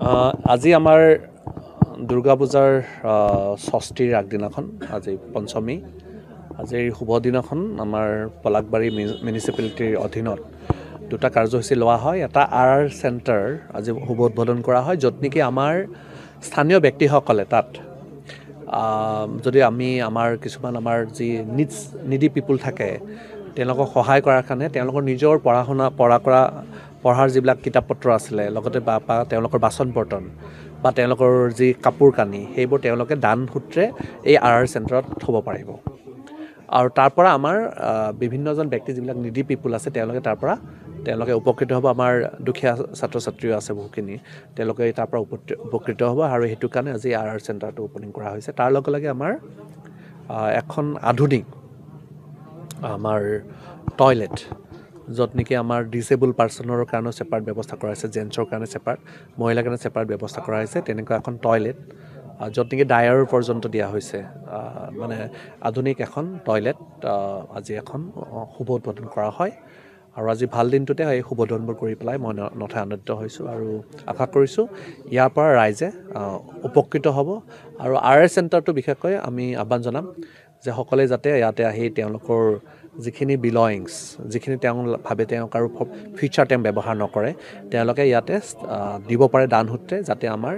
আজি আমাৰ দুৰ্গা পূজাৰ ষষ্ঠীৰ আগদিনাখন আজি পঞ্চমী আজিৰ শুভ দিনাখন আমাৰ পলাকবাৰী মিউনিচিপালিটিৰ অধীনত দুটা কাৰ্যসূচী লোৱা হয় এটা আৰ চেণ্টাৰ আজি শুভ উদ্বোধন কৰা হয় য'ত নেকি আমাৰ স্থানীয় ব্যক্তিসকলে তাত যদি আমি আমাৰ কিছুমান আমাৰ যি নিডি পিপুল থাকে তেওঁলোকক সহায় কৰাৰ কাৰণে তেওঁলোকৰ নিজৰ পঢ়াৰ যিবিলাক কিতাপ পত্ৰ আছিলে লগতে বা তেওঁলোকৰ বাচন বৰ্তন বা তেওঁলোকৰ যি কাপোৰ কানি সেইবোৰ তেওঁলোকে দান সূত্ৰে এই আৰ চেণ্টাৰত থ'ব পাৰিব আৰু তাৰ পৰা আমাৰ বিভিন্নজন ব্যক্তি যিবিলাক নিডি পিপুল আছে তেওঁলোকে উপকৃত হ'ব আমাৰ দুখীয়া ছাত্ৰ ছাত্ৰীও আছে বহুখিনি তেওঁলোকে তাৰ পৰা উপকৃত হ'ব আৰু সেইটো কাৰণে আজি আৰ চেণ্টাৰটো ওপেনিং কৰা হৈছে তাৰ লগে লগে আমাৰ এখন আধুনিক আমাৰ টয়লেট য'ত নেকি আমাৰ ডিসেবল পাৰ্চনৰ কাৰণে সেপাৰেট ব্যৱস্থা কৰা হৈছে জেন্টছৰ কাৰণে সেপাৰেট মহিলাৰ কাৰণে সেপাৰেট ব্যৱস্থা কৰা হৈছে তেনেকুৱা এখন টয়লেট য'ত নেকি ডায়াৰ পৰ্যন্ত দিয়া হৈছে মানে আধুনিক এখন টয়লেট আজি এখন শুভ উদ্বোধন কৰা হয় আৰু আজি ভাল দিনটোতে এই শুভ উদ্বোধনবোৰ কৰি পেলাই মই নথৈ আনন্দিত হৈছোঁ আৰু আশা কৰিছোঁ ইয়াৰ পৰা ৰাইজে উপকৃত হ'ব আৰু আৰ চেণ্টাৰটো বিশেষকৈ আমি আহ্বান জনাম যে সকলে যাতে ইয়াতে আহি তেওঁলোকৰ যিখিনি বিলয়িংছ যিখিনি তেওঁ ভাবে তেওঁক আৰু ফিউচাৰ টাইম ব্যৱহাৰ নকৰে তেওঁলোকে ইয়াতে দিব পাৰে দান সূত্ৰে যাতে আমাৰ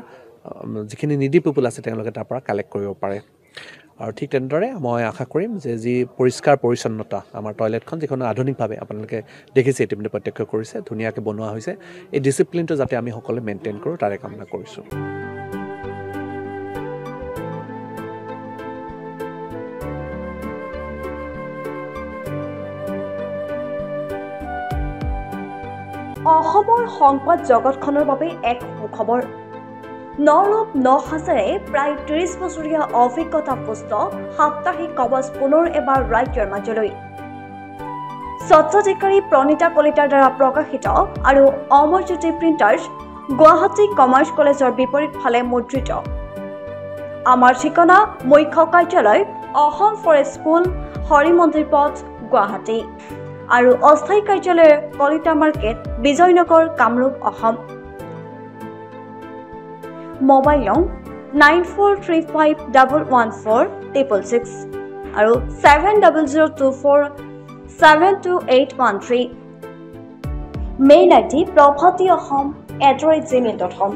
যিখিনি নিডি পিপুল আছে তেওঁলোকে তাৰ পৰা কালেক্ট কৰিব পাৰে আৰু ঠিক তেনেদৰে মই আশা কৰিম যে যি পৰিষ্কাৰ পৰিচ্ছন্নতা আমাৰ টয়লেটখন যিখন আধুনিকভাৱে আপোনালোকে দেখিছে ইতিমধ্যে প্ৰত্যক্ষ কৰিছে ধুনীয়াকৈ বনোৱা হৈছে এই ডিচিপ্লিনটো যাতে আমি সকলোৱে মেইনটেইন কৰোঁ তাৰে কামনা কৰিছোঁ অসমৰ সংবাদ জগতখনৰ বাবে এক সুখবৰ নৰূপ নহাজাৰে প্ৰায় ৩০ বছৰীয়া অভিজ্ঞতা পুষ্ট সাপ্তাহিক কবচ পুনৰ এবাৰ ৰাজ্যৰ মাজলৈ স্বত্বাধিকাৰী প্ৰণীতা কলিতাৰ দ্বাৰা প্ৰকাশিত আৰু অমৰজ্যোতি প্ৰিণ্টাৰ্ছ গুৱাহাটী কমাৰ্চ কলেজৰ বিপৰীত ফালে মুদ্ৰিত আমাৰ ঠিকনা মুখ্য কাৰ্যালয় অসম ফৰেষ্ট স্কুল হৰিমন্দিৰ পথ গুৱাহাটী আৰু অস্থায়ী কাৰ্যালয় কলিতা মাৰ্কেট বিজয়নগৰ কামৰূপ অসম মোবাইল নং 9435114666 আৰু 7024722813 মেইল আইডি prabhatiahom@gmail.com